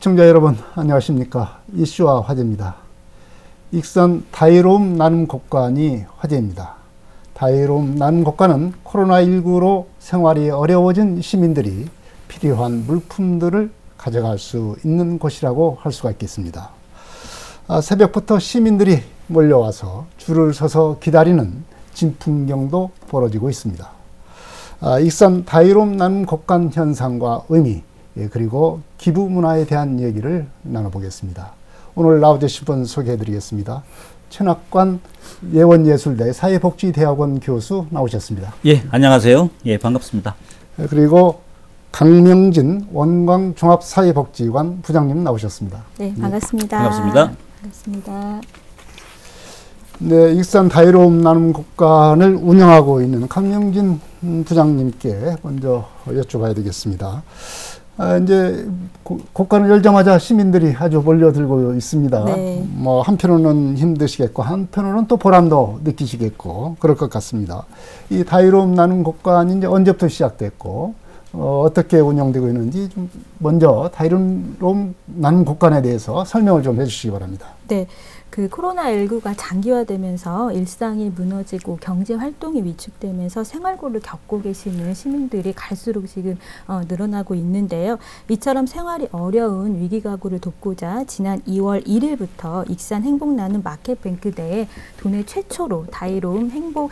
시청자 여러분 안녕하십니까. 이슈와 화제입니다. 익산 다이로움 나눔 곡간이 화제입니다. 다이로움 나눔 곡간은 코로나19로 생활이 어려워진 시민들이 필요한 물품들을 가져갈 수 있는 곳이라고 할 수가 있겠습니다. 새벽부터 시민들이 몰려와서 줄을 서서 기다리는 진풍경도 벌어지고 있습니다. 익산 다이로움 나눔 곡간 현상과 의미, 그리고 기부 문화에 대한 얘기를 나눠보겠습니다. 오늘 나와주신 분 소개해드리겠습니다. 천학관 예원예술대 사회복지대학원 교수 나오셨습니다. 예, 안녕하세요. 예, 반갑습니다. 그리고 강명진 원광종합사회복지관 부장님 나오셨습니다. 네, 반갑습니다. 반갑습니다. 반갑습니다. 네, 익산 다이로움 나눔 곡간을 운영하고 있는 강명진 부장님께 먼저 여쭤봐야 되겠습니다. 이제 곡간을 열자마자 시민들이 아주 몰려들고 있습니다. 네. 뭐 한편으로는 힘드시겠고 한편으로는 또 보람도 느끼시겠고 그럴 것 같습니다. 이 다이로움 나눔 곡간이 이제 언제부터 시작됐고 어떻게 운영되고 있는지 좀 먼저 다이로움 나눔 곡간에 대해서 설명을 좀 해주시기 바랍니다. 네. 그 코로나19가 장기화되면서 일상이 무너지고 경제 활동이 위축되면서 생활고를 겪고 계시는 시민들이 갈수록 지금 늘어나고 있는데요. 이처럼 생활이 어려운 위기가구를 돕고자 지난 2월 1일부터 익산 행복나눔 마켓뱅크대에 도내 최초로 다이로움 행복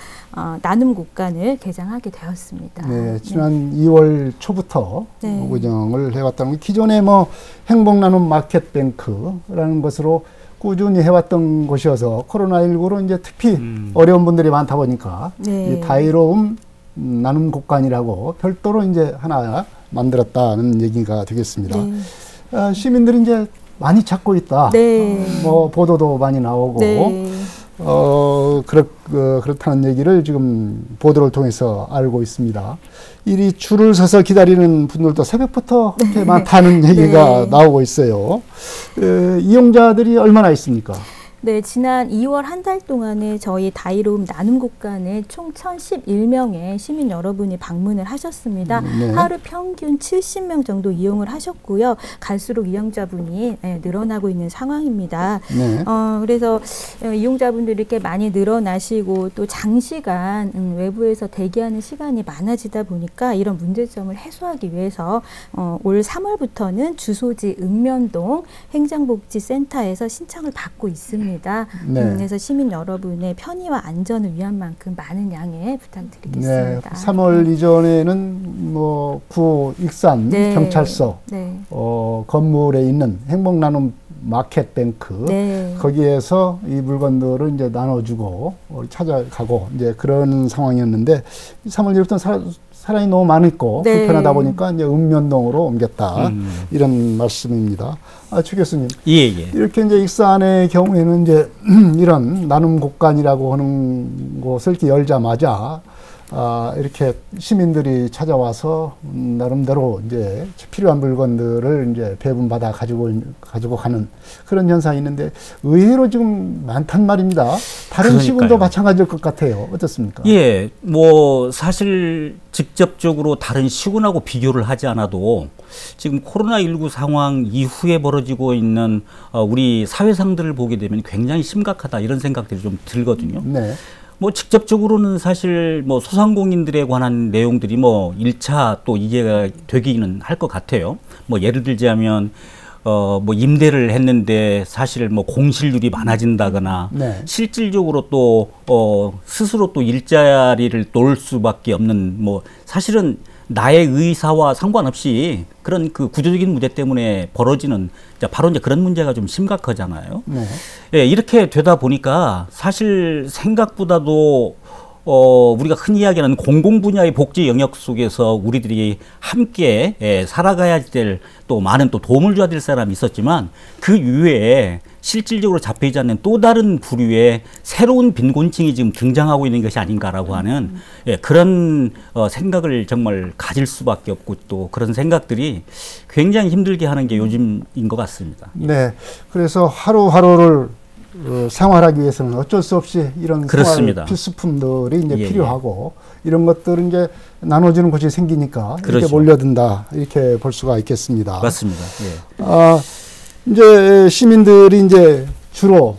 나눔 곡간을 개장하게 되었습니다. 네, 지난 2월 초부터 네. 운영을 해왔다는 기존에 뭐 행복나눔 마켓뱅크라는 것으로 꾸준히 해왔던 곳이어서 코로나19로 이제 특히 어려운 분들이 많다 보니까 네. 이 다이로움 나눔 곡간이라고 별도로 이제 하나 만들었다는 얘기가 되겠습니다. 네. 시민들이 이제 많이 찾고 있다. 네. 뭐 보도도 많이 나오고 네. 그렇다는 얘기를 지금 보도를 통해서 알고 있습니다. 이리 줄을 서서 기다리는 분들도 새벽부터 그렇게 많다는 얘기가 네. 나오고 있어요. 이용자들이 얼마나 있습니까? 네, 지난 2월 한 달 동안에 저희 다이로움 나눔 곡간에 총 1,011명의 시민 여러분이 방문을 하셨습니다. 네. 하루 평균 70명 정도 이용을 하셨고요. 갈수록 이용자분이 늘어나고 있는 상황입니다. 네. 그래서 이용자분들이 이렇게 많이 늘어나시고 또 장시간 외부에서 대기하는 시간이 많아지다 보니까 이런 문제점을 해소하기 위해서 올 3월부터는 주소지 읍면동 행정복지센터에서 신청을 받고 있습니다. 네. 그래서 시민 여러분의 편의와 안전을 위한 만큼 많은 양해 부탁드리겠습니다. 네. 3월 이전에는 뭐 구 익산 네. 경찰서 네. 건물에 있는 행복나눔 마켓뱅크 네. 거기에서 이 물건들을 이제 나눠주고 찾아가고 이제 그런 상황이었는데 3월 1일부터 사람이 너무 많았고 네. 불편하다 보니까 이제 읍면동으로 옮겼다 이런 말씀입니다. 최 교수님, 예. 이렇게 이제 익산의 경우에는 이제 이런 나눔 곡간이라고 하는 곳을 이렇게 열자마자 이렇게 시민들이 찾아와서 나름대로 이제 필요한 물건들을 이제 배분받아 가지고 가는 그런 현상이 있는데 의외로 지금 많단 말입니다. 다른 그러니까요. 시군도 마찬가지일 것 같아요. 어떻습니까? 예, 뭐 사실 직접적으로 다른 시군하고 비교를 하지 않아도 지금 코로나19 상황 이후에 벌어지고 있는 우리 사회상들을 보게 되면 굉장히 심각하다 이런 생각들이 좀 들거든요. 네. 뭐 직접적으로는 사실 뭐 소상공인들에 관한 내용들이 뭐 1차 또 이해가 되기는 할 것 같아요. 뭐 예를 들자면 뭐 임대를 했는데 사실 뭐 공실률이 많아진다거나 네. 실질적으로 또 스스로 또 일자리를 놓을 수밖에 없는 뭐 사실은 나의 의사와 상관없이 그런 그 구조적인 문제 때문에 벌어지는 바로 이제 그런 문제가 좀 심각하잖아요. 네. 예, 이렇게 되다 보니까 사실 생각보다도 우리가 흔히 이야기하는 공공 분야의 복지 영역 속에서 우리들이 함께 살아가야 될 또 많은 또 도움을 줘야 될 사람이 있었지만 그 이외에 실질적으로 잡히지 않는 또 다른 부류의 새로운 빈곤층이 지금 등장하고 있는 것이 아닌가라고 하는 그런 생각을 정말 가질 수밖에 없고 또 그런 생각들이 굉장히 힘들게 하는 게 요즘인 것 같습니다. 네. 그래서 하루하루를 생활하기 위해서는 어쩔 수 없이 이런 그렇습니다. 생활 필수품들이 이제 필요하고 이런 것들은 이제 나눠주는 곳이 생기니까 그렇죠. 이렇게 몰려든다 이렇게 볼 수가 있겠습니다. 맞습니다. 예. 이제 시민들이 이제 주로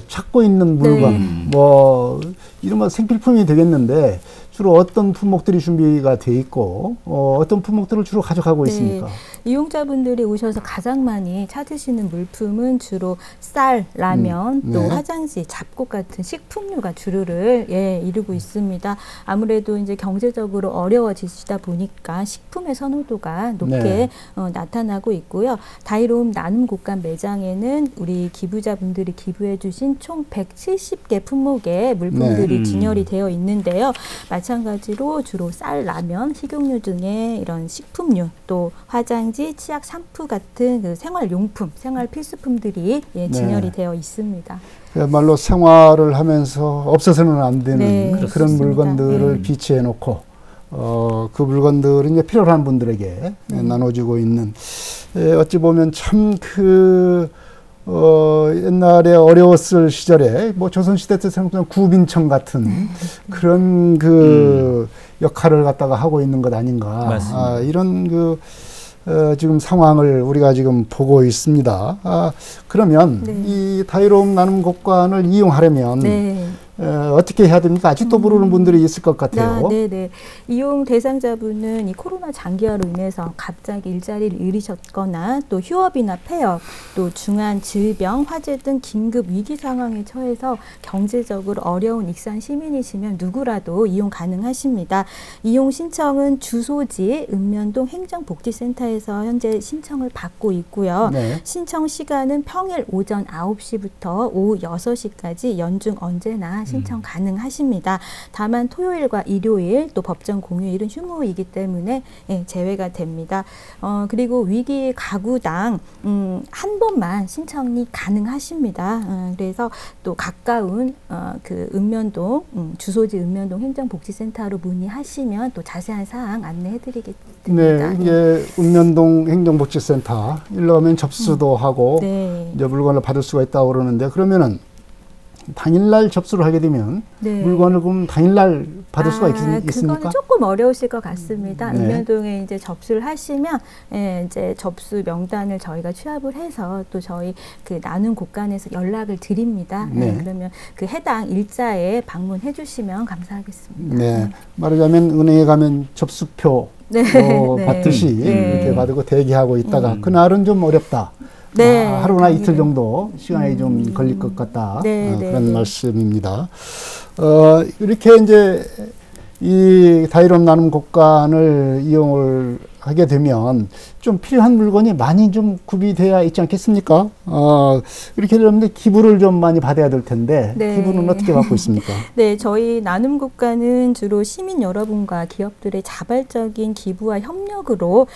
찾고 있는 물건, 네. 뭐 이른바 생필품이 되겠는데 주로 어떤 품목들이 준비가 돼 있고 어떤 품목들을 주로 가져가고 네. 있습니까? 이용자분들이 오셔서 가장 많이 찾으시는 물품은 주로 쌀, 라면, 또 네. 화장지, 잡곡 같은 식품류가 주류를 이루고 있습니다. 아무래도 이제 경제적으로 어려워지시다 보니까 식품의 선호도가 높게 네. 나타나고 있고요. 다이로움 나눔 곳간 매장에는 우리 기부자분들이 기부해 주신 총 170개 품목의 물품들이 네. 진열이 되어 있는데요. 마찬가지로 주로 쌀, 라면, 식용유 등의 이런 식품류, 또 화장지, 치약, 샴푸 같은 그 생활용품, 생활 필수품들이 진열이 되어 있습니다. 그야말로 생활을 하면서 없어서는 안 되는 네, 그런 그렇습니다. 물건들을 비치해 놓고 그 물건들을 이제 필요한 분들에게 나눠주고 있는 어찌 보면 참 옛날에 어려웠을 시절에 뭐 조선시대 때 생각하면 구빈청 같은 그런 역할을 갖다가 하고 있는 것 아닌가. 맞습니다. 이런 지금 상황을 우리가 지금 보고 있습니다. 그러면 네. 이 다이로움 나눔 곳간을 이용하려면 네. 어떻게 해야 됩니까? 아직도 모르는 분들이 있을 것 같아요. 네네. 이용 대상자분은 이 코로나 장기화로 인해서 갑자기 일자리를 잃으셨거나 또 휴업이나 폐업, 또 중한 질병, 화재 등 긴급 위기 상황에 처해서 경제적으로 어려운 익산 시민이시면 누구라도 이용 가능하십니다. 이용 신청은 주소지 읍면동 행정복지센터에서 현재 신청을 받고 있고요. 네. 신청 시간은 평일 오전 9시부터 오후 6시까지 연중 언제나 신청 가능하십니다. 다만 토요일과 일요일 또 법정 공휴일은 휴무이기 때문에 제외가 됩니다. 그리고 위기 가구당 한 번만 신청이 가능하십니다. 그래서 또 가까운 그 읍면동 주소지 읍면동 행정복지센터로 문의하시면 또 자세한 사항 안내해드리겠습니다. 네, 이게 읍면동 행정복지센터 일로 가면 접수도 하고 네. 이제 물건을 받을 수가 있다고 그러는데 그러면은 당일날 접수를 하게 되면 네. 물건을 그럼 당일날 받을 수가 있습니까? 그거는 조금 어려우실 것 같습니다. 네. 읍면동에 이제 접수를 하시면 이제 접수 명단을 저희가 취합을 해서 또 저희 그 나눔 곳간에서 연락을 드립니다. 네. 그러면 그 해당 일자에 방문해 주시면 감사하겠습니다. 네, 말하자면 은행에 가면 접수표 네. 받듯이 네. 이렇게 받고 대기하고 있다가 그날은 좀 어렵다. 네. 하루나 이틀 정도 시간이 좀 걸릴 것 같다. 네, 그런 네. 말씀입니다. 이렇게 이제 이 다이로움 나눔 곳간을 이용을 하게 되면 좀 필요한 물건이 많이 좀 구비되어 있지 않겠습니까? 이렇게 되면 기부를 좀 많이 받아야 될 텐데 네. 기부는 어떻게 받고 있습니까? 네, 저희 나눔 곳간은 주로 시민 여러분과 기업들의 자발적인 기부와 협력으로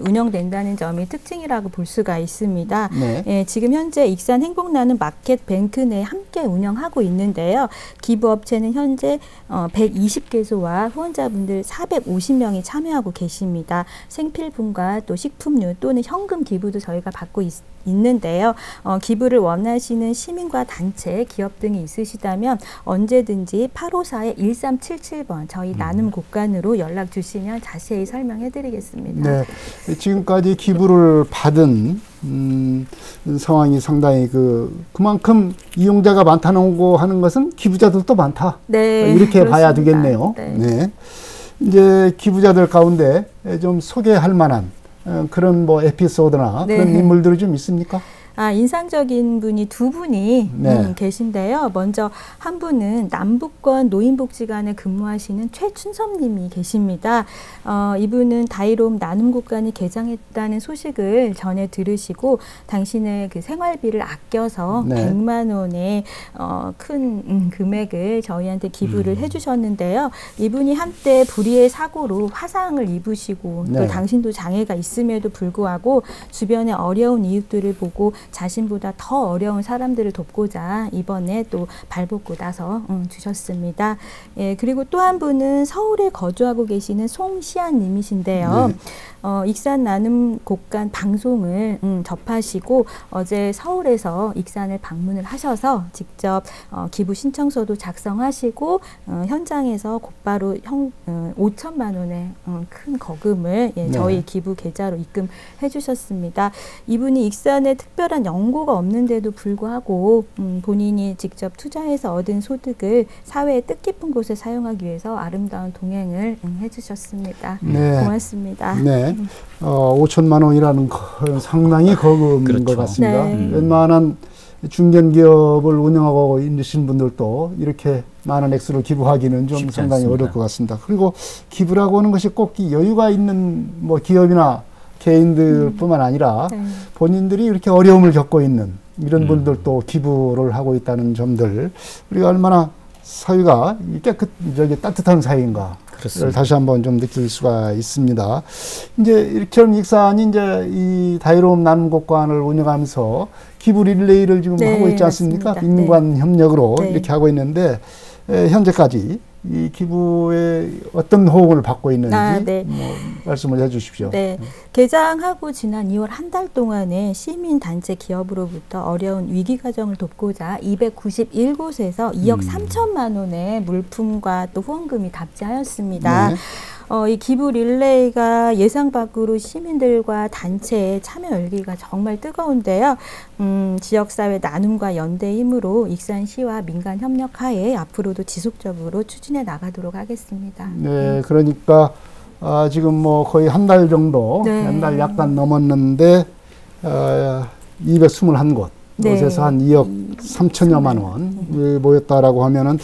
운영된다는 점이 특징이라고 볼 수가 있습니다. 네. 지금 현재 익산 행복나눔 마켓 뱅크 내 함께 운영하고 있는데요. 기부업체는 현재 120개소와 후원자분들 450명이 참여하고 계십니다. 생필품과 또 식품류 또는 현금 기부도 저희가 받고 있는데요. 기부를 원하시는 시민과 단체, 기업 등이 있으시다면 언제든지 854-1377번 저희 나눔 곳간으로 연락 주시면 자세히 설명해 드리겠습니다. 네. 지금까지 기부를 받은 상황이 상당히 그만큼 이용자가 많다는 거 하는 것은 기부자들도 많다. 네, 이렇게 그렇습니다. 봐야 되겠네요. 네. 네. 이제 기부자들 가운데 좀 소개할 만한 그런 뭐 에피소드나 네. 그런 인물들이 좀 있습니까? 인상적인 분이 두 분이 네. 계신데요. 먼저 한 분은 남북권 노인복지관에 근무하시는 최춘섭님이 계십니다. 이분은 다이로움 나눔 곳간이 개장했다는 소식을 전해 들으시고 당신의 그 생활비를 아껴서 네. 100만 원의 큰 금액을 저희한테 기부를 해주셨는데요. 이분이 한때 불의의 사고로 화상을 입으시고 네. 또 당신도 장애가 있음에도 불구하고 주변의 어려운 이웃들을 보고 자신보다 더 어려운 사람들을 돕고자 이번에 또 발벗고 나서 주셨습니다. 예, 그리고 또 한 분은 서울에 거주하고 계시는 송시안 님이신데요. 네. 익산 나눔 곡간 방송을 접하시고 어제 서울에서 익산을 방문을 하셔서 직접 기부 신청서도 작성하시고 현장에서 곧바로 5천만 원의 큰 거금을 예, 저희 기부 계좌로 입금해 주셨습니다. 이분이 익산에 특별한 연고가 없는데도 불구하고 본인이 직접 투자해서 얻은 소득을 사회의 뜻깊은 곳에 사용하기 위해서 아름다운 동행을 해주셨습니다. 네. 고맙습니다. 네. 5천만 원이라는 건 상당히 거금인 그렇죠. 것 같습니다. 네. 웬만한 중견기업을 운영하고 있으신 분들도 이렇게 많은 액수를 기부하기는 좀 쉽지 상당히 않습니다. 어려울 것 같습니다. 그리고 기부라고 하는 것이 꼭 여유가 있는 뭐 기업이나 개인들뿐만 아니라 네. 본인들이 이렇게 어려움을 겪고 있는 이런 분들도 기부를 하고 있다는 점들, 우리가 얼마나 사회가 따뜻한 사회인가 그렇습니다. 다시 한번 좀 느낄 수가 있습니다. 이제 이렇게 익산이 이제 이 다이로움 나눔곡관을 운영하면서 기부 릴레이를 지금 네, 하고 있지 않습니까? 맞습니다. 민관 협력으로 네. 이렇게 하고 있는데 현재까지 이 기부에 어떤 호응을 받고 있는지 네. 뭐 말씀을 해주십시오. 네, 개장하고 지난 2월 한 달 동안에 시민단체 기업으로부터 어려운 위기 가정을 돕고자 291곳에서 2억 3천만 원의 물품과 또 후원금이 답지하였습니다. 네. 이 기부 릴레이가 예상 밖으로 시민들과 단체의 참여 열기가 정말 뜨거운데요. 지역사회 나눔과 연대의 힘으로 익산시와 민간 협력하에 앞으로도 지속적으로 추진해 나가도록 하겠습니다. 네, 그러니까 지금 뭐 거의 한 달 정도, 네. 한 달 약간 넘었는데 221곳, 네. 곳에서 한 2억 3천여만 원 모였다라고 하면은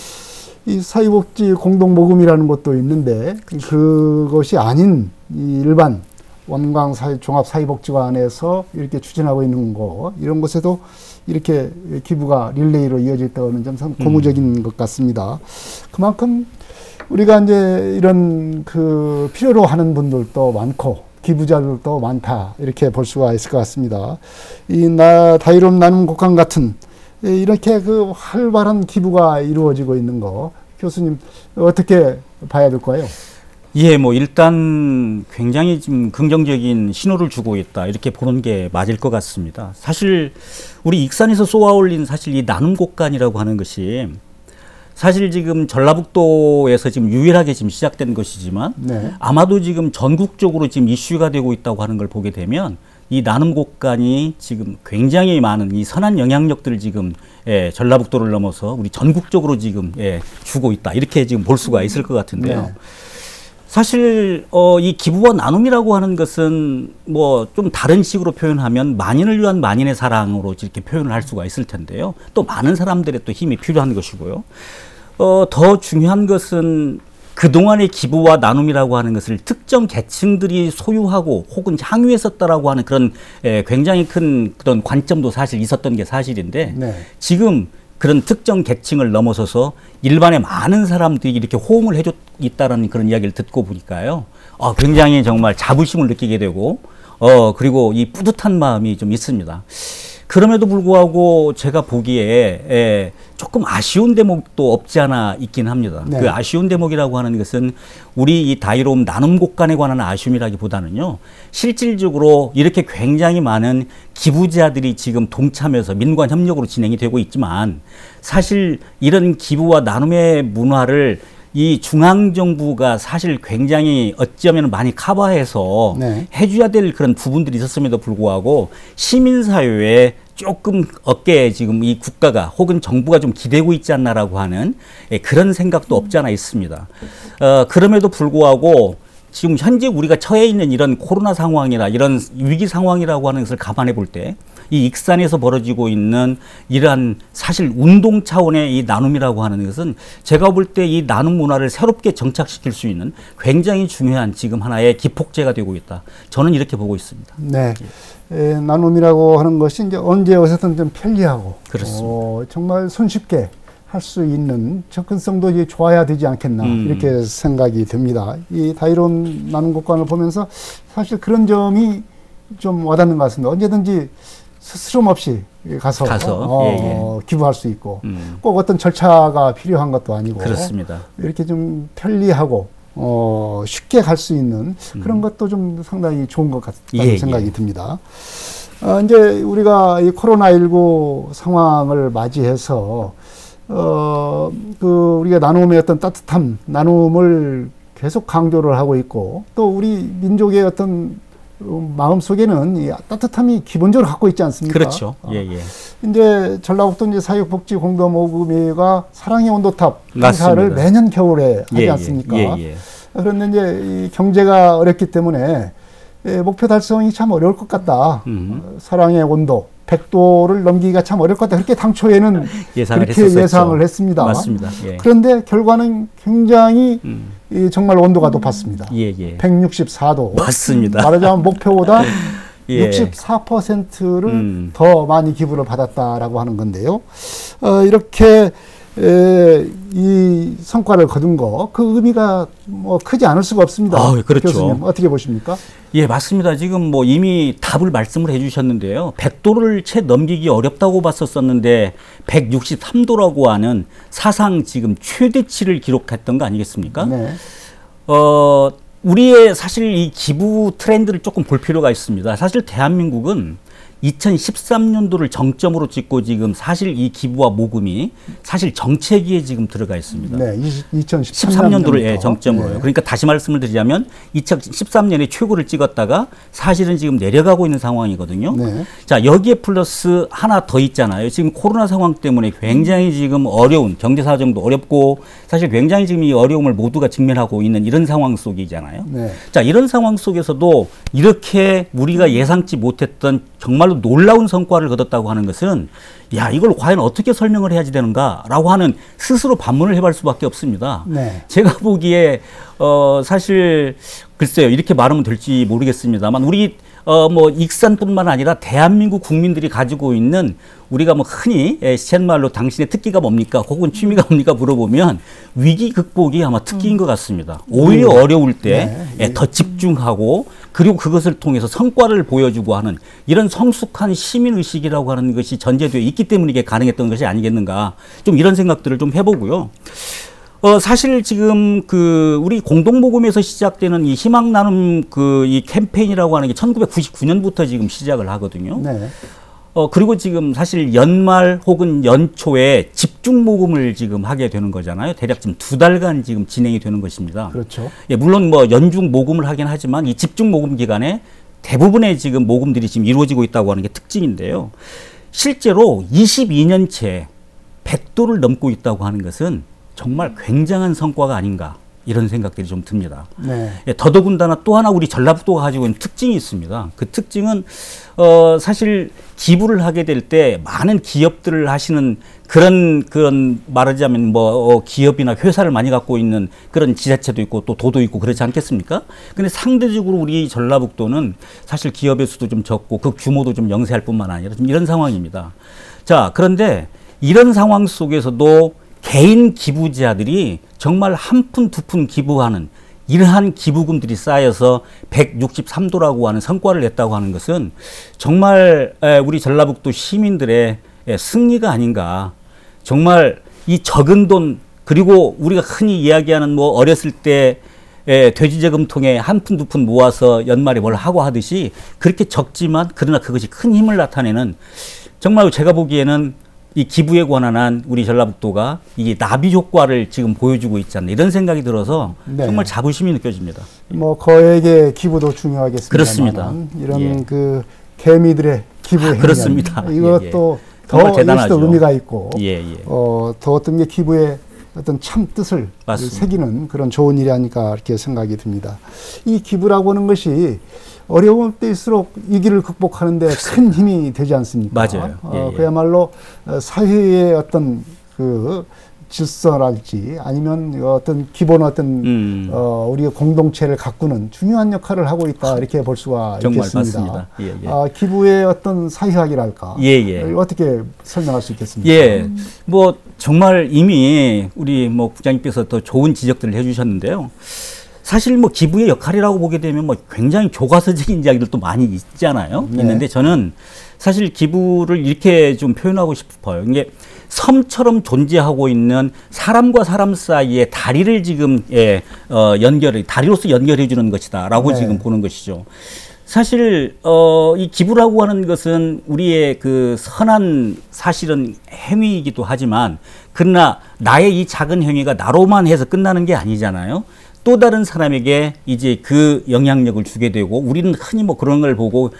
이 사회복지 공동모금이라는 것도 있는데 그것이 아닌 이 일반 원광 종합사회복지관에서 이렇게 추진하고 있는 거, 이런 곳에도 이렇게 기부가 릴레이로 이어졌다는 점 참 고무적인 것 같습니다. 그만큼 우리가 이제 이런 그 필요로 하는 분들도 많고 기부자들도 많다, 이렇게 볼 수가 있을 것 같습니다. 이 다이로움 나눔 곡간 같은 이렇게 그 활발한 기부가 이루어지고 있는 거, 교수님 어떻게 봐야 될까요? 예, 뭐 일단 굉장히 지금 긍정적인 신호를 주고 있다, 이렇게 보는 게 맞을 것 같습니다. 사실 우리 익산에서 쏘아올린 사실 이 나눔 곡간이라고 하는 것이 사실 지금 전라북도에서 지금 유일하게 지금 시작된 것이지만 네. 아마도 지금 전국적으로 지금 이슈가 되고 있다고 하는 걸 보게 되면 이 나눔 곡간이 지금 굉장히 많은 이 선한 영향력들을 지금 전라북도를 넘어서 우리 전국적으로 지금 주고 있다, 이렇게 지금 볼 수가 있을 것 같은데요. 네. 사실 이 기부와 나눔이라고 하는 것은 뭐 좀 다른 식으로 표현하면 만인을 위한 만인의 사랑으로 이렇게 표현을 할 수가 있을 텐데요. 또 많은 사람들의 또 힘이 필요한 것이고요. 더 중요한 것은 그동안의 기부와 나눔이라고 하는 것을 특정 계층들이 소유하고 혹은 향유했었다라고 하는 그런 굉장히 큰 그런 관점도 사실 있었던 게 사실인데, 네. 지금 그런 특정 계층을 넘어서서 일반의 많은 사람들이 이렇게 호응을 해줬 있다는 그런 이야기를 듣고 보니까요, 굉장히 정말 자부심을 느끼게 되고, 그리고 이 뿌듯한 마음이 좀 있습니다. 그럼에도 불구하고 제가 보기에 조금 아쉬운 대목도 없지 않아 있긴 합니다. 네. 그 아쉬운 대목이라고 하는 것은 우리 이 다이로움 나눔 곡간에 관한 아쉬움이라기보다는요, 실질적으로 이렇게 굉장히 많은 기부자들이 지금 동참해서 민관 협력으로 진행이 되고 있지만, 사실 이런 기부와 나눔의 문화를 이 중앙정부가 사실 굉장히 어쩌면 많이 커버해서 네. 해줘야 될 그런 부분들이 있었음에도 불구하고 시민사회에 조금 어깨에 지금 이 국가가 혹은 정부가 좀 기대고 있지 않나라고 하는 그런 생각도 없지 않아 있습니다. 그럼에도 불구하고 지금 현재 우리가 처해 있는 이런 코로나 상황이나 이런 위기 상황이라고 하는 것을 감안해 볼 때 이 익산에서 벌어지고 있는 이러한 사실 운동 차원의 이 나눔이라고 하는 것은 제가 볼 때 이 나눔 문화를 새롭게 정착시킬 수 있는 굉장히 중요한 지금 하나의 기폭제가 되고 있다, 저는 이렇게 보고 있습니다. 네. 나눔이라고 하는 것이 이제 언제 어디서든 좀 편리하고 그렇습니다. 정말 손쉽게 할 수 있는 접근성도 이제 좋아야 되지 않겠나, 이렇게 생각이 듭니다. 이 다이로움 나눔 곡간을 보면서 사실 그런 점이 좀 와닿는 것 같습니다. 언제든지 스스럼없이 가서 기부할 수 있고 꼭 어떤 절차가 필요한 것도 아니고 그렇습니다. 이렇게 좀 편리하고 쉽게 갈 수 있는 그런 것도 좀 상당히 좋은 것 같다는 생각이 듭니다. 이제 우리가 이 코로나19 상황을 맞이해서 우리가 나눔의 어떤 따뜻함, 나눔을 계속 강조를 하고 있고 또 우리 민족의 어떤 마음 속에는 이 따뜻함이 기본적으로 갖고 있지 않습니까? 그렇죠. 이제 전라북도 이제 사육복지 공동모금회가 사랑의 온도탑 행사를 매년 겨울에 하지 않습니까? 그런데 이제 이 경제가 어렵기 때문에 목표 달성이 참 어려울 것 같다. 사랑의 온도 100도를 넘기기가 참 어려울 것 같다. 그렇게 당초에는 그렇게 예상을 했습니다. 맞습니다. 그런데 결과는 굉장히 정말 온도가 높았습니다. 164도. 맞습니다. 말하자면 목표보다 64%를 더 많이 기부를 받았다라고 하는 건데요. 이렇게 이 성과를 거둔 거, 그 의미가 뭐 크지 않을 수가 없습니다. 그렇죠. 교수님, 어떻게 보십니까? 예, 맞습니다. 지금 뭐 이미 답을 말씀을 해주셨는데요. 100도를 채 넘기기 어렵다고 봤었었는데 163도라고 하는 사상 지금 최대치를 기록했던 거 아니겠습니까? 네. 우리의 사실 이 기부 트렌드를 조금 볼 필요가 있습니다. 사실 대한민국은 2013년도를 정점으로 찍고 지금 사실 이 기부와 모금이 사실 정체기에 지금 들어가 있습니다. 네, 2013년도를 정점으로요. 그러니까 다시 말씀을 드리자면 2013년에 최고를 찍었다가 사실은 지금 내려가고 있는 상황이거든요. 자, 여기에 플러스 하나 더 있잖아요. 지금 코로나 상황 때문에 굉장히 지금 어려운 경제 사정도 어렵고 사실 굉장히 지금 이 어려움을 모두가 직면하고 있는 이런 상황 속이잖아요. 자, 이런 상황 속에서도 이렇게 우리가 예상치 못했던 정말로 놀라운 성과를 거뒀다고 하는 것은 야, 이걸 과연 어떻게 설명을 해야지 되는가라고 하는 스스로 반문을 해볼 수밖에 없습니다. 제가 보기에 사실 글쎄요, 이렇게 말하면 될지 모르겠습니다만 우리 뭐 익산뿐만 아니라 대한민국 국민들이 가지고 있는 우리가 뭐 흔히 시쳇말로 당신의 특기가 뭡니까? 혹은 취미가 뭡니까? 물어보면 위기 극복이 아마 특기인 것 같습니다. 오히려 어려울 때 더 집중하고 그리고 그것을 통해서 성과를 보여주고 하는 이런 성숙한 시민의식이라고 하는 것이 전제되어 있기 때문에 이게 가능했던 것이 아니겠는가. 좀 이런 생각들을 좀 해보고요. 사실 지금 우리 공동모금에서 시작되는 이 희망 나눔 이 캠페인이라고 하는 게 1999년부터 지금 시작을 하거든요. 그리고 지금 사실 연말 혹은 연초에 집중 모금을 지금 하게 되는 거잖아요. 대략 지금 2달간 지금 진행이 되는 것입니다. 그렇죠. 예, 물론 뭐 연중 모금을 하긴 하지만 이 집중 모금 기간에 대부분의 지금 모금들이 지금 이루어지고 있다고 하는 게 특징인데요. 실제로 22년째 100도를 넘고 있다고 하는 것은 정말 굉장한 성과가 아닌가 이런 생각들이 좀 듭니다. 예, 더더군다나 또 하나 우리 전라북도가 가지고 있는 특징이 있습니다. 그 특징은 사실 기부를 하게 될 때 많은 기업들을 하시는 그런 말하자면 뭐 기업이나 회사를 많이 갖고 있는 그런 지자체도 있고 또 도도 있고 그렇지 않겠습니까? 근데 상대적으로 우리 전라북도는 사실 기업의 수도 좀 적고 그 규모도 좀 영세할 뿐만 아니라 좀 이런 상황입니다. 자, 그런데 이런 상황 속에서도 개인 기부자들이 정말 한 푼 두 푼 기부하는 이러한 기부금들이 쌓여서 163도라고 하는 성과를 냈다고 하는 것은 정말 우리 전라북도 시민들의 승리가 아닌가. 정말 이 적은 돈 그리고 우리가 흔히 이야기하는 뭐 어렸을 때 돼지저금통에 한 푼 두 푼 모아서 연말에 뭘 하고 하듯이 그렇게 적지만 그러나 그것이 큰 힘을 나타내는 정말 제가 보기에는 이 기부에 관한 우리 전라북도가 이 나비 효과를 지금 보여주고 있지 않나 이런 생각이 들어서 정말 자부심이 느껴집니다. 뭐 거액의 기부도 중요하겠습니다. 그렇습니다. 이런 그 개미들의 기부 행위 그렇습니다. 이것도 더 대단하죠. 의미가 있고 더 어떤 게 기부의 어떤 참 뜻을 새기는 그런 좋은 일이 아닐까 이렇게 생각이 듭니다. 이 기부라고 하는 것이 어려울 때일수록 위기를 극복하는데 큰 힘이 되지 않습니까? 맞아요. 그야말로 사회의 어떤 그 질서랄지 아니면 어떤 기본 어떤 우리의 공동체를 가꾸는 중요한 역할을 하고 있다 이렇게 볼 수가 있겠습니다. 맞습니다. 기부의 어떤 사회학이랄까 어떻게 설명할 수 있겠습니까? 뭐 정말 이미 우리 뭐 국장님께서 더 좋은 지적들을 해주셨는데요. 사실 뭐 기부의 역할이라고 보게 되면 뭐 굉장히 교과서적인 이야기들도 많이 있잖아요. 네. 있는데 저는 사실 기부를 이렇게 좀 표현하고 싶어요. 이게 섬처럼 존재하고 있는 사람과 사람 사이에 다리를 지금 다리로서 연결해 주는 것이다라고 네. 지금 보는 것이죠. 사실 이 기부라고 하는 것은 우리의 그 선한 사실은 행위이기도 하지만 그러나 나의 이 작은 행위가 나로만 해서 끝나는 게 아니잖아요. 또 다른 사람에게 이제 그 영향력을 주게 되고 우리는 흔히 뭐 그런 걸 보고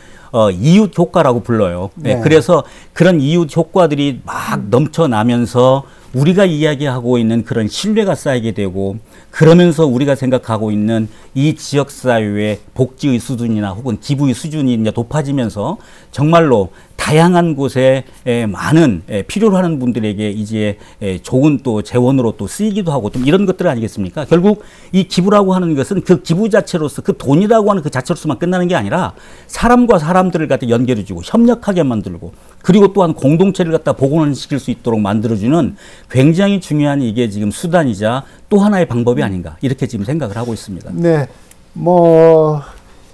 이웃 효과라고 불러요. 네. 그래서 그런 이웃 효과들이 막 넘쳐나면서 우리가 이야기하고 있는 그런 신뢰가 쌓이게 되고 그러면서 우리가 생각하고 있는 이 지역사회의 복지의 수준이나 혹은 기부의 수준이 이제 높아지면서 정말로 다양한 곳에 많은 필요로 하는 분들에게 이제 좋은 또 재원으로 또 쓰이기도 하고 좀 이런 것들 아니겠습니까? 결국 이 기부라고 하는 것은 그 기부 자체로서 그 돈이라고 하는 그 자체로서만 끝나는 게 아니라 사람과 사람들을 갖다 연결해주고 협력하게 만들고 그리고 또한 공동체를 갖다 복원시킬 수 있도록 만들어주는 굉장히 중요한 이게 지금 수단이자 또 하나의 방법이 아닌가 이렇게 지금 생각을 하고 있습니다. 네, 뭐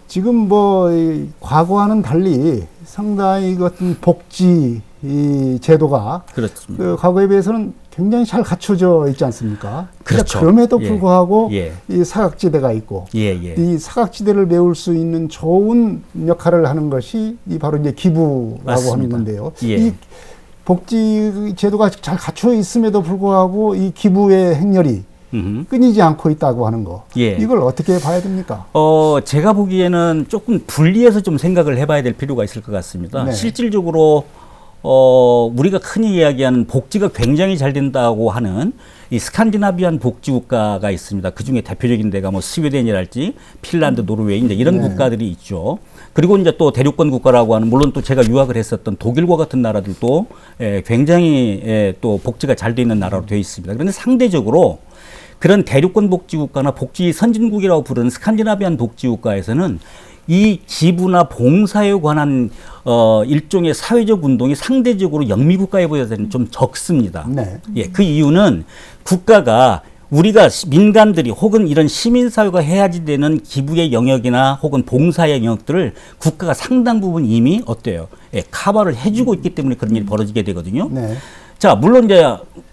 지금 뭐 이 과거와는 달리 상당히 같은 복지 이 제도가 그렇습니다. 그 과거에 비해서는 굉장히 잘 갖춰져 있지 않습니까? 그렇죠. 그럼에도 불구하고 예. 이 사각지대가 있고 예. 이 사각지대를 메울 수 있는 좋은 역할을 하는 것이 이 바로 이제 기부라고 맞습니다. 하는 건데요. 예. 이 복지 제도가 잘 갖춰 있음에도 불구하고 이 기부의 행렬이 끊이지 않고 있다고 하는 거. 예. 이걸 어떻게 봐야 됩니까? 제가 보기에는 조금 분리해서 좀 생각을 해봐야 될 필요가 있을 것 같습니다. 네. 실질적으로 우리가 흔히 이야기하는 복지가 굉장히 잘 된다고 하는 이 스칸디나비안 복지 국가가 있습니다. 그 중에 대표적인 데가 뭐 스웨덴이랄지 핀란드, 노르웨이 이제 이런 네. 국가들이 있죠. 그리고 이제 또 대륙권 국가라고 하는 물론 또 제가 유학을 했었던 독일과 같은 나라들도 굉장히 또 복지가 잘 돼 있는 나라로 되어 있습니다. 그런데 상대적으로 그런 대륙권 복지국가나 복지 선진국이라고 부르는 스칸디나비안 복지국가에서는 이 기부나 봉사에 관한 일종의 사회적 운동이 상대적으로 영미국가에 비해서는 좀 적습니다. 네. 예, 그 이유는 국가가 우리가 민간들이 혹은 이런 시민사회가 해야지 되는 기부의 영역이나 혹은 봉사의 영역들을 국가가 상당 부분 이미 어때요? 예, 커버를 해주고 있기 때문에 그런 일이 벌어지게 되거든요. 네. 자, 물론 이제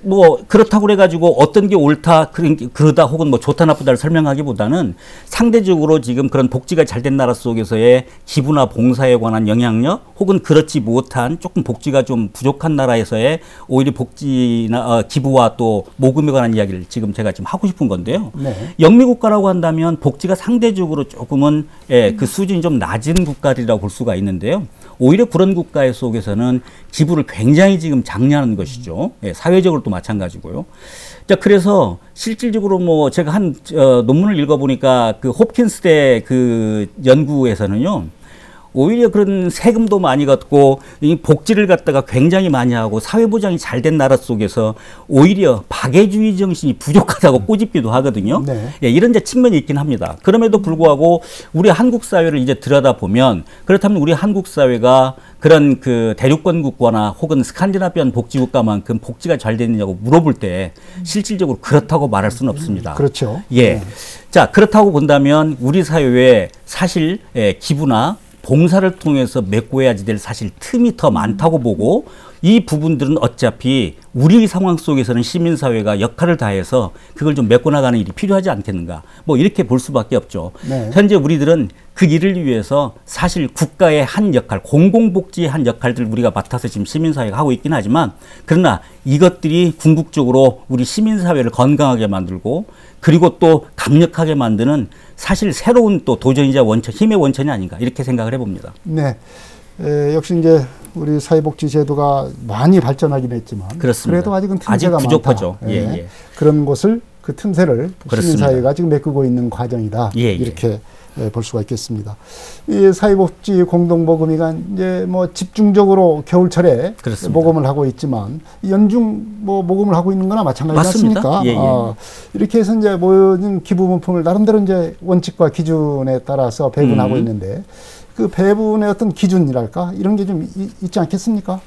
뭐 그렇다고 그래가지고 어떤 게 옳다, 그러다 혹은 뭐 좋다 나쁘다를 설명하기보다는 상대적으로 지금 그런 복지가 잘 된 나라 속에서의 기부나 봉사에 관한 영향력 혹은 그렇지 못한 조금 복지가 좀 부족한 나라에서의 오히려 복지나 기부와 또 모금에 관한 이야기를 지금 제가 지금 하고 싶은 건데요. 네. 영미국가라고 한다면 복지가 상대적으로 조금은 그 수준이 좀 낮은 국가들이라고 볼 수가 있는데요. 오히려 그런 국가 속에서는 기부를 굉장히 지금 장려하는 것이죠. 예, 사회적으로 또 마찬가지고요. 자, 그래서 실질적으로 뭐 제가 한 논문을 읽어보니까 그 홉킨스대 그 연구에서는요. 오히려 그런 세금도 많이 걷고 이 복지를 갖다가 굉장히 많이 하고 사회보장이 잘 된 나라 속에서 오히려 박애주의 정신이 부족하다고 꼬집기도 하거든요. 네. 예, 이런 이제 측면이 있긴 합니다. 그럼에도 불구하고 우리 한국 사회를 이제 들여다보면 그렇다면 우리 한국 사회가 그런 그 대륙권 국가나 혹은 스칸디나비안 복지 국가만큼 복지가 잘 되느냐고 물어볼 때 실질적으로 그렇다고 말할 수는 없습니다. 그렇죠. 예. 네. 자, 그렇다고 본다면 우리 사회에 사실 기부나 봉사를 통해서 메꿔야지 될 사실 틈이 더 많다고 보고 이 부분들은 어차피 우리 상황 속에서는 시민사회가 역할을 다해서 그걸 좀 메꿔나가는 일이 필요하지 않겠는가. 뭐 이렇게 볼 수밖에 없죠. 네. 현재 우리들은 그 일을 위해서 사실 국가의 한 역할, 공공복지의 한 역할들을 우리가 맡아서 지금 시민사회가 하고 있긴 하지만 그러나 이것들이 궁극적으로 우리 시민사회를 건강하게 만들고 그리고 또 강력하게 만드는 사실 새로운 또 도전이자 원천, 힘의 원천이 아닌가 이렇게 생각을 해봅니다. 네. 역시 이제 우리 사회복지 제도가 많이 발전하긴 했지만 그렇습니다. 그래도 아직은 틈새가 아직 부족하죠. 많다. 예. 그런 곳을 그 틈새를 그렇습니다. 시민사회가 지금 메꾸고 있는 과정이다. 예. 이렇게 볼 수가 있겠습니다. 이 사회복지 공동모금회가 이제 뭐 집중적으로 겨울철에 그렇습니다. 모금을 하고 있지만 연중 뭐 모금을 하고 있는 거나 마찬가지지 맞습니다. 않습니까? 이렇게 해서 이제 모든 기부 물품을 나름대로 이제 원칙과 기준에 따라서 배분하고 있는데 그 배분의 어떤 기준이랄까 이런 게 좀 있지 않겠습니까?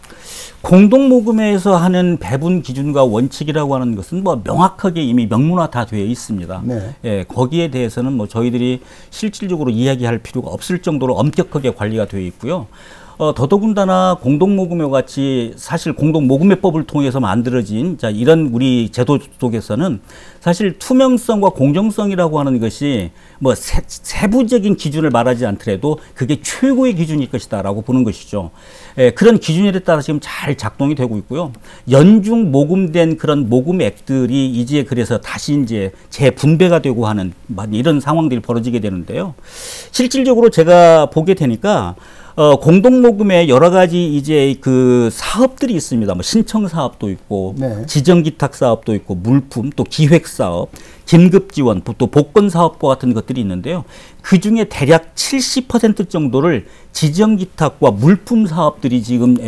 공동모금회에서 하는 배분 기준과 원칙이라고 하는 것은 뭐 명확하게 이미 명문화 다 되어 있습니다. 네. 예, 거기에 대해서는 뭐 저희들이 실질적으로 이야기할 필요가 없을 정도로 엄격하게 관리가 되어 있고요. 더더군다나 공동모금회 같이 사실 공동모금회법을 통해서 만들어진 자 이런 우리 제도 속에서는 사실 투명성과 공정성이라고 하는 것이 뭐 세부적인 기준을 말하지 않더라도 그게 최고의 기준일 것이다라고 보는 것이죠. 예, 그런 기준에 따라 지금 잘 작동이 되고 있고요. 연중 모금된 그런 모금액들이 이제 그래서 다시 이제 재분배가 되고 하는 이런 상황들이 벌어지게 되는데요. 실질적으로 제가 보게 되니까 공동모금에 여러 가지 이제 그 사업들이 있습니다. 뭐 신청 사업도 있고, 네. 지정기탁 사업도 있고, 물품, 또 기획 사업, 긴급 지원, 또 복권 사업과 같은 것들이 있는데요. 그 중에 대략 70% 정도를 지정기탁과 물품 사업들이 지금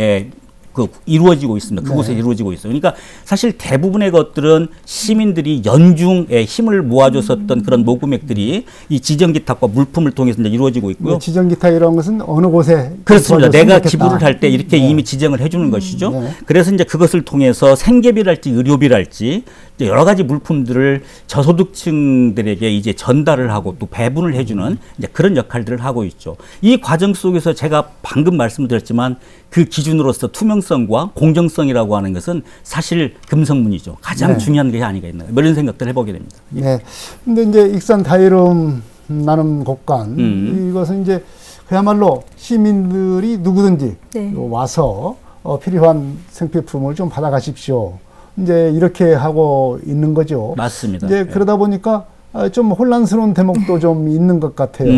이루어지고 있습니다. 그곳에 네. 이루어지고 있어요. 그러니까 사실 대부분의 것들은 시민들이 연중에 힘을 모아줬었던 그런 모금액들이 이 지정기탁과 물품을 통해서 이제 이루어지고 있고요. 지정기탁 이런 것은 어느 곳에 그렇습니다. 내가 좋겠다. 기부를 할 때 이렇게 네. 이미 지정을 해주는 것이죠. 네. 그래서 이제 그것을 통해서 생계비랄지 의료비랄지 이제 여러 가지 물품들을 저소득층들에게 이제 전달을 하고 또 배분을 해주는 이제 그런 역할들을 하고 있죠. 이 과정 속에서 제가 방금 말씀드렸지만 그 기준으로서 투명성과 공정성이라고 하는 것은 사실 금성문이죠. 가장 네. 중요한 게 아닌가 있나 이런 생각들을 해보게 됩니다. 네. 근데 이제 익산 다이름 나눔 곡간 이것은 이제 그야말로 시민들이 누구든지 네. 와서 필요한 생필품을 좀 받아가십시오. 이제 이렇게 하고 있는 거죠. 맞습니다. 이제 그러다 보니까 좀 혼란스러운 대목도 좀 있는 것 같아요.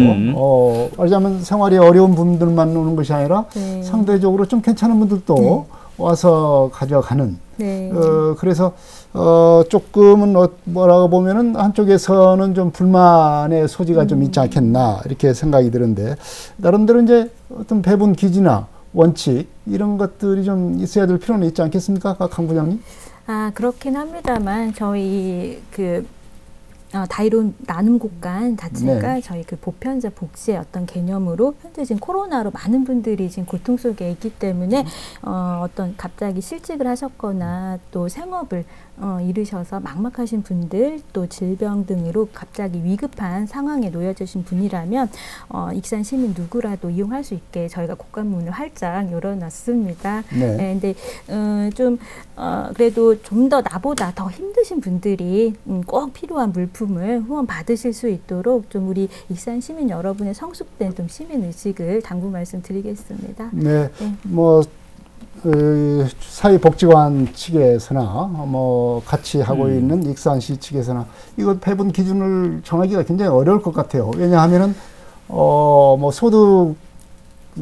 말하자면 생활이 어려운 분들만 오는 것이 아니라 네. 상대적으로 좀 괜찮은 분들도 와서 가져가는. 네. 그래서 조금은 뭐라고 보면은 한쪽에서는 좀 불만의 소지가 좀 있지 않겠나 이렇게 생각이 드는데 나름대로 이제 어떤 배분 기준이나 원칙 이런 것들이 좀 있어야 될 필요는 있지 않겠습니까, 강 부장님? 그렇긴 합니다만 저희 다이론 나눔 곡간 자체가 네. 저희 그 보편자 복지의 어떤 개념으로 현재 지금 코로나로 많은 분들이 지금 고통 속에 있기 때문에 어떤 갑자기 실직을 하셨거나 또 생업을 잃으셔서 막막하신 분들 또 질병 등으로 갑자기 위급한 상황에 놓여지신 분이라면 익산 시민 누구라도 이용할 수 있게 저희가 곡간문을 활짝 열어놨습니다. 네. 근데 그래도 좀 더 나보다 더 힘드신 분들이 꼭 필요한 물품을 후원 받으실 수 있도록 좀 우리 익산 시민 여러분의 성숙된 좀 시민 의식을 당부 말씀드리겠습니다. 네. 뭐 사회복지관 측에서나 뭐 같이 하고 있는 익산시 측에서나 이거 배분 기준을 정하기가 굉장히 어려울 것 같아요. 왜냐하면은 뭐 소득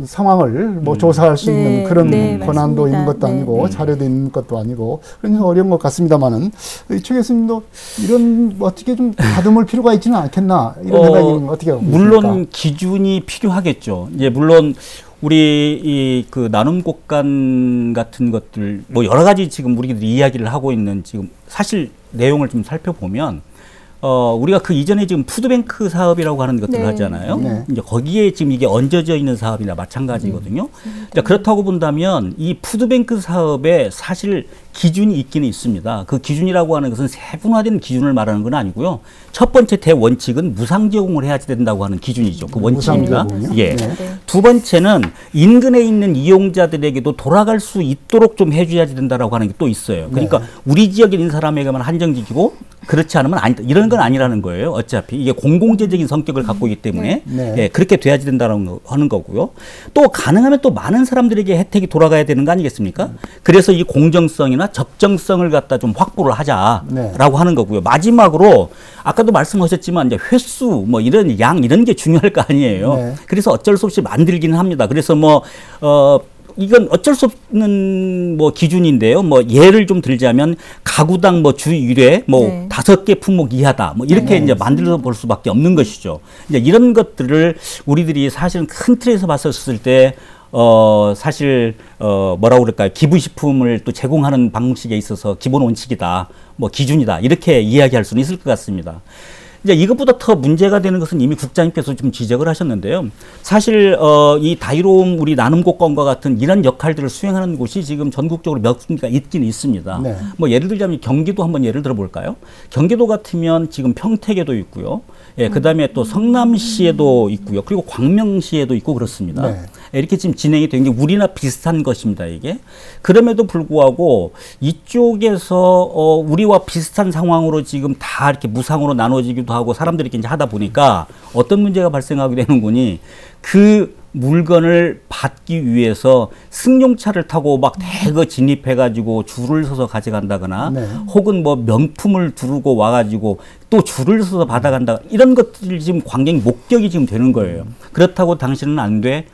상황을 뭐 조사할 수 네, 있는 그런 네, 권한도 맞습니다. 있는 것도 네. 아니고 자료도 있는 것도 아니고 그래서 어려운 것 같습니다만은 이쪽 교수님도 이런 어떻게 좀 다듬을 필요가 있지는 않겠나 이런 생각이 어떻게 하고 물론 있습니까? 기준이 필요하겠죠. 이제 물론 우리 그 나눔 곡간 같은 것들 뭐 여러 가지 지금 우리들이 이야기를 하고 있는 지금 사실 내용을 좀 살펴보면 우리가 그 이전에 지금 푸드뱅크 사업이라고 하는 것들을 네. 하잖아요. 네. 이제 거기에 지금 이게 얹어져 있는 사업이나 마찬가지거든요. 자, 그렇다고 본다면 이 푸드뱅크 사업에 사실 기준이 있기는 있습니다. 그 기준이라고 하는 것은 세분화된 기준을 말하는 건 아니고요. 첫 번째 대원칙은 무상 제공을 해야 된다고 하는 기준이죠. 그 원칙입니다. 무상 제공이요? 예. 네. 두 번째는 인근에 있는 이용자들에게도 돌아갈 수 있도록 좀 해줘야 된다라고 하는 게 또 있어요. 그러니까 우리 지역에 있는 사람에게만 한정지키고 그렇지 않으면 아니다. 이런 건 아니라는 거예요. 어차피 이게 공공재적인 성격을 갖고 있기 때문에 네. 예, 그렇게 돼야지 된다는 하는 거고요. 또 가능하면 또 많은 사람들에게 혜택이 돌아가야 되는 거 아니겠습니까? 그래서 이 공정성이나 적정성을 갖다 좀 확보를 하자라고 네. 하는 거고요. 마지막으로 아까도 말씀하셨지만 이제 횟수 뭐 이런 양 이런 게 중요할 거 아니에요. 네. 그래서 어쩔 수 없이 만들기는 합니다. 그래서 이건 어쩔 수 없는 뭐 기준인데요. 뭐 예를 좀 들자면 가구당 뭐 주 1회 뭐 네. 5개 품목 이하다. 뭐 이렇게 네. 이제 만들어 볼 수밖에 없는 것이죠. 이제 이런 것들을 우리들이 사실은 큰 틀에서 봤었을 때 사실 뭐라고 그럴까요? 기부식품을 또 제공하는 방식에 있어서 기본 원칙이다. 뭐 기준이다. 이렇게 이야기할 수는 있을 것 같습니다. 이제 이것보다 더 문제가 되는 것은 이미 국장님께서 좀 지적을 하셨는데요. 사실 이 다이로움 우리 나눔곡관과 같은 이런 역할들을 수행하는 곳이 지금 전국적으로 몇 군데가 있긴 있습니다. 네. 뭐 예를 들자면 경기도 한번 예를 들어볼까요? 경기도 같으면 지금 평택에도 있고요. 예, 그다음에 또 성남시에도 있고요. 그리고 광명시에도 있고 그렇습니다. 네. 이렇게 지금 진행이 된 게 우리나 비슷한 것입니다, 이게. 그럼에도 불구하고 이쪽에서 우리와 비슷한 상황으로 지금 다 이렇게 무상으로 나눠지기도 하고 사람들이 이렇게 이제 하다 보니까 어떤 문제가 발생하게 되는군이 그 물건을 받기 위해서 승용차를 타고 막 대거 진입해가지고 줄을 서서 가져간다거나 네. 혹은 뭐 명품을 두르고 와가지고 또 줄을 서서 받아간다 이런 것들이 지금 관객 목격이 지금 되는 거예요. 그렇다고 당신은 안 돼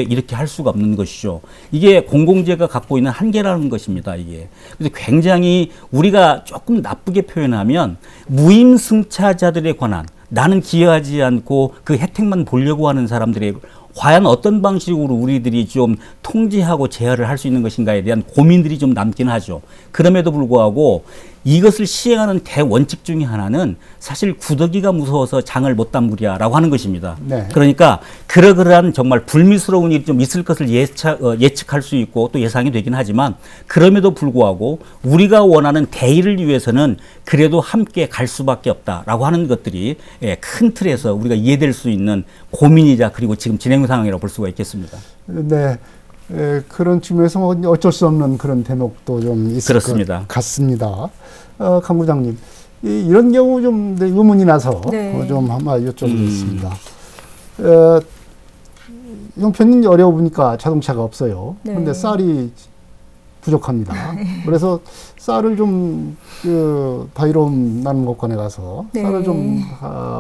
이렇게 할 수가 없는 것이죠. 이게 공공재가 갖고 있는 한계라는 것입니다. 이게 그래서 굉장히 우리가 조금 나쁘게 표현하면 무임승차자들에 관한 나는 기여하지 않고 그 혜택만 보려고 하는 사람들의 과연 어떤 방식으로 우리들이 좀 통제하고 제어를 할 수 있는 것인가에 대한 고민들이 좀 남긴 하죠. 그럼에도 불구하고 이것을 시행하는 대원칙 중에 하나는 사실 구더기가 무서워서 장을 못 담그랴라고 하는 것입니다. 네. 그러니까 그러한 정말 불미스러운 일이 좀 있을 것을 예측할 수 있고 또 예상이 되긴 하지만 그럼에도 불구하고 우리가 원하는 대의를 위해서는 그래도 함께 갈 수밖에 없다라고 하는 것들이 큰 틀에서 우리가 이해될 수 있는 고민이자 그리고 지금 진행 상황이라고 볼 수가 있겠습니다. 네. 그런 측면에서 어쩔 수 없는 그런 대목도 좀 있을 그렇습니다. 것 같습니다. 강 부장님, 이런 경우 좀 의문이 나서 네. 좀 한번 여쭤보겠습니다. 형편이 어려워 보니까 자동차가 없어요. 네. 그런데 쌀이 부족합니다. 그래서 쌀을 좀 다이로움 나눔곡관에 가서 네. 쌀을 좀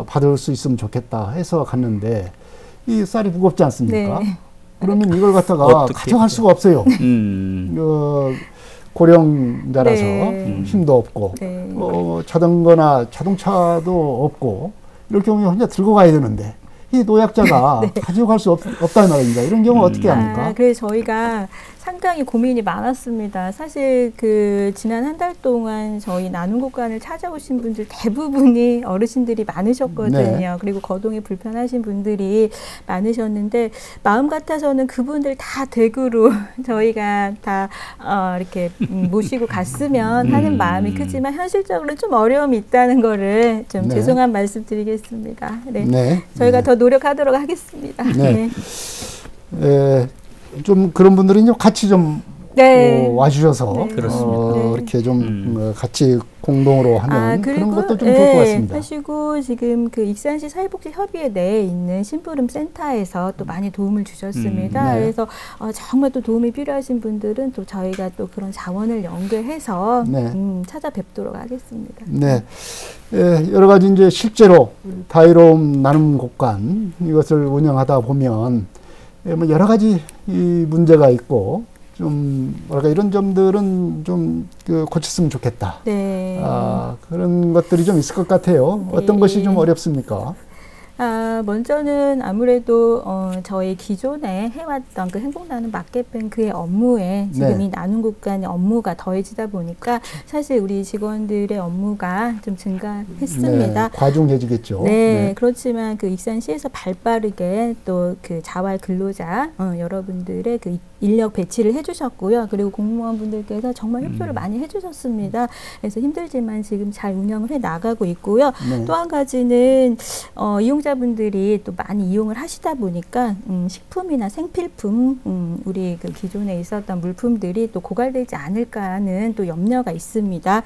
받을 수 있으면 좋겠다 해서 갔는데 이 쌀이 무겁지 않습니까? 네. 그러면 이걸 갖다가 어떻게 가져갈 수가 없어요. 고령자라서 네. 힘도 없고 네. 자전거나 자동차도 없고 이럴 경우에 혼자 들고 가야 되는데 이 노약자가 네. 가져갈 수 없다는 말입니다. 이런 경우 어떻게 합니까? 그래서 저희가 상당히 고민이 많았습니다. 사실 그 지난 한 달 동안 저희 나눔곡관을 찾아오신 분들 대부분이 어르신들이 많으셨거든요. 네. 그리고 거동이 불편하신 분들이 많으셨는데 마음 같아서는 그분들 다 댁으로 저희가 다 이렇게 모시고 갔으면 하는 마음이 크지만 현실적으로 좀 어려움이 있다는 거를 좀 네. 죄송한 말씀 드리겠습니다. 네. 네. 저희가 네. 더 노력하도록 하겠습니다. 네. 좀 그런 분들은 좀 같이 좀 네. 와주셔서 네. 그렇습니다. 네. 이렇게 좀 같이 공동으로 하면 그런 그리고, 것도 좀 좋을 것 같습니다. 하시고 지금 그 익산시 사회복지협의회 내에 있는 심부름 센터에서 또 많이 도움을 주셨습니다. 네. 그래서 정말 또 도움이 필요하신 분들은 또 저희가 또 그런 자원을 연결해서 네. 찾아뵙도록 하겠습니다. 네. 여러 가지 이제 실제로 다이로움 나눔곡관 이것을 운영하다 보면 뭐 여러 가지 이 문제가 있고 좀 뭐랄까 이런 점들은 좀 고쳤으면 좋겠다. 네. 그런 것들이 좀 있을 것 같아요. 네. 어떤 것이 좀 어렵습니까? 먼저는 아무래도 저희 기존에 해왔던 그 행복나눔 마켓뱅크의 업무에 지금 네. 이 나눔곡관의 업무가 더해지다 보니까 사실 우리 직원들의 업무가 좀 증가했습니다. 네, 과중해지겠죠. 네, 그렇지만 그 익산시에서 발빠르게 또 그 자활 근로자 여러분들의 그 인력 배치를 해주셨고요. 그리고 공무원분들께서 정말 협조를 많이 해주셨습니다. 그래서 힘들지만 지금 잘 운영을 해 나가고 있고요. 네. 또 한 가지는 이용자분들이 또 많이 이용을 하시다 보니까 식품이나 생필품 우리 그 기존에 있었던 물품들이 또 고갈되지 않을까 하는 또 염려가 있습니다.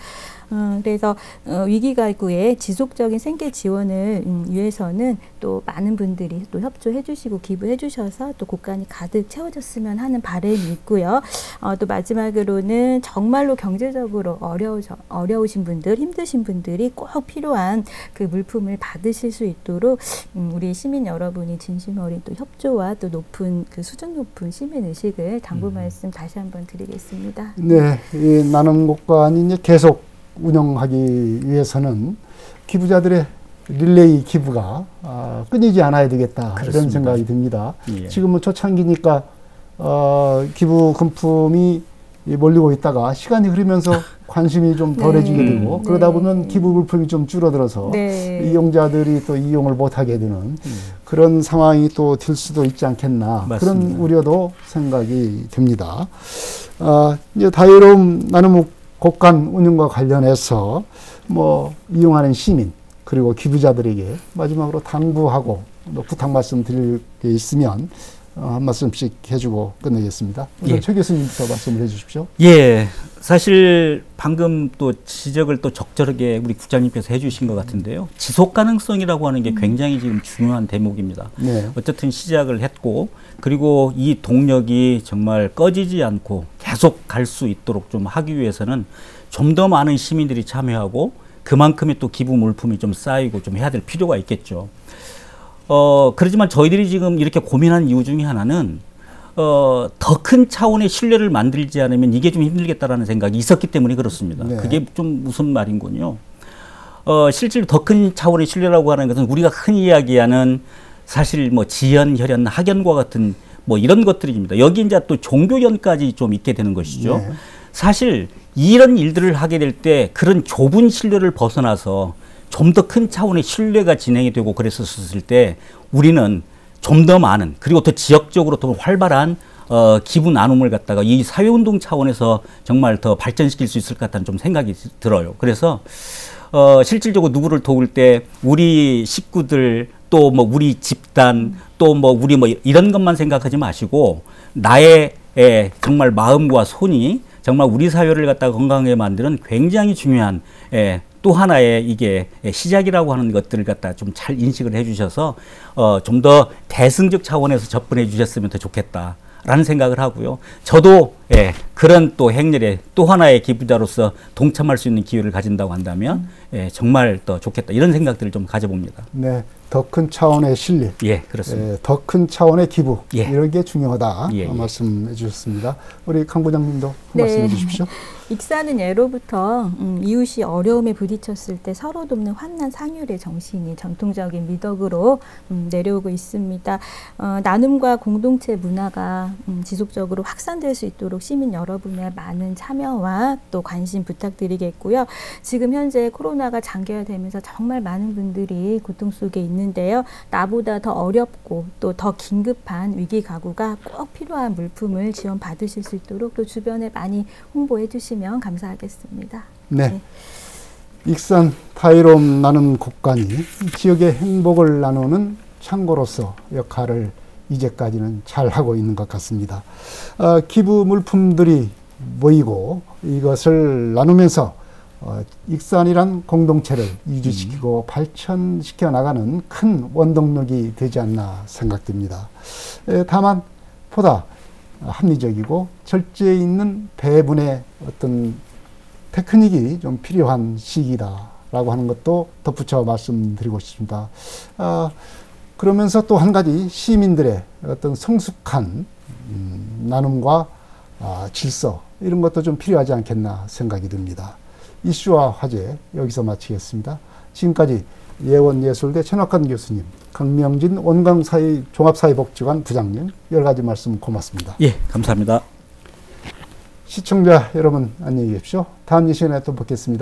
그래서 위기가구의 지속적인 생계 지원을 위해서는 또 많은 분들이 또 협조해 주시고 기부해 주셔서 또 곳간이 가득 채워졌으면 하는 바람이 있고요. 또 마지막으로는 정말로 경제적으로 어려우신 분들, 힘드신 분들이 꼭 필요한 그 물품을 받으실 수 있도록 우리 시민 여러분이 진심 어린 또 협조와 또 높은 그 수준 높은 시민 의식을 당부 말씀 다시 한번 드리겠습니다. 네, 이 나눔곡관이 이제 계속 운영하기 위해서는 기부자들의 릴레이 기부가 끊이지 않아야 되겠다. 그렇습니다. 이런 생각이 듭니다. 예. 지금은 초창기니까 기부 금품이 몰리고 있다가 시간이 흐르면서 관심이 좀 덜해지게 되고 그러다 보면 기부 물품이 좀 줄어들어서 이용자들이 또 이용을 못하게 되는 그런 상황이 또 될 수도 있지 않겠나. 맞습니다. 그런 우려도 생각이 됩니다. 이제 다이로움 나눔 곡간 운영과 관련해서 뭐 이용하는 시민 그리고 기부자들에게 마지막으로 당부하고 또 부탁 말씀 드릴 게 있으면 한 말씀씩 해주고 끝내겠습니다. 우선 최 교수님부터 말씀을 해주십시오. 예, 사실 방금 또 지적을 또 적절하게 우리 국장님께서 해주신 것 같은데요. 지속 가능성이라고 하는 게 굉장히 지금 중요한 대목입니다. 어쨌든 시작을 했고 그리고 이 동력이 정말 꺼지지 않고 계속 갈 수 있도록 좀 하기 위해서는 좀 더 많은 시민들이 참여하고 그만큼의 또 기부 물품이 좀 쌓이고 좀 해야 될 필요가 있겠죠. 그렇지만 저희들이 지금 이렇게 고민한 이유 중에 하나는 더 큰 차원의 신뢰를 만들지 않으면 이게 좀 힘들겠다라는 생각이 있었기 때문에 그렇습니다. 그게 좀 무슨 말인군요. 실제로 더 큰 차원의 신뢰라고 하는 것은 우리가 흔히 이야기하는 사실 뭐 지연, 혈연, 학연과 같은 뭐 이런 것들입니다. 여기 이제 또 종교연까지 좀 있게 되는 것이죠. 사실 이런 일들을 하게 될 때 그런 좁은 신뢰를 벗어나서 좀 더 큰 차원의 신뢰가 진행이 되고 그랬었을 때 우리는 좀 더 많은 그리고 또 지역적으로 더 활발한 기부 나눔을 갖다가 이 사회운동 차원에서 정말 더 발전시킬 수 있을 것 같다는 좀 생각이 들어요. 그래서 실질적으로 누구를 도울 때 우리 식구들 또 뭐 우리 집단 또 뭐 우리 뭐 이런 것만 생각하지 마시고 나의 정말 마음과 손이 정말 우리 사회를 갖다가 건강하게 만드는 굉장히 중요한 또 하나의 이게 시작이라고 하는 것들을 갖다 좀 잘 인식을 해주셔서 좀 더 대승적 차원에서 접근해 주셨으면 더 좋겠다라는 생각을 하고요. 저도 그런 또 행렬에 또 하나의 기부자로서 동참할 수 있는 기회를 가진다고 한다면 정말 더 좋겠다 이런 생각들을 좀 가져봅니다. 네, 더 큰 차원의 신뢰, 그렇습니다. 더 큰 차원의 기부 이런 게 중요하다 말씀해 주셨습니다. 우리 강 부장님도 말씀해 주십시오. 익사는 예로부터 이웃이 어려움에 부딪혔을 때 서로 돕는 환난 상율의 정신이 전통적인 미덕으로 내려오고 있습니다. 나눔과 공동체 문화가 지속적으로 확산될 수 있도록 시민 여러분의 많은 참여와 또 관심 부탁드리겠고요. 지금 현재 코로나가 장기화되면서 정말 많은 분들이 고통 속에 있는데요. 나보다 더 어렵고 또 더 긴급한 위기 가구가 꼭 필요한 물품을 지원 받으실 수 있도록 또 주변에 많이 홍보해 주시면 감사하겠습니다. 네. 익산 다이로움 나눔 곡간이 지역의 행복을 나누는 창고로서 역할을 이제까지는 잘 하고 있는 것 같습니다. 기부 물품들이 모이고 이것을 나누면서 익산이란 공동체를 유지시키고 발전시켜 나가는 큰 원동력이 되지 않나 생각됩니다. 다만 보다 합리적이고 절제에 있는 배분의 어떤 테크닉이 좀 필요한 시기다라고 하는 것도 덧붙여 말씀드리고 싶습니다. 그러면서 또 한 가지 시민들의 어떤 성숙한 나눔과 질서 이런 것도 좀 필요하지 않겠나 생각이 듭니다. 이슈와 화제 여기서 마치겠습니다. 지금까지 예원예술대 천학관 교수님, 강명진 원광사회 종합사회복지관 부장님 여러 가지 말씀 고맙습니다. 예, 감사합니다. 시청자 여러분 안녕히 계십시오. 다음 이 시간에 또 뵙겠습니다.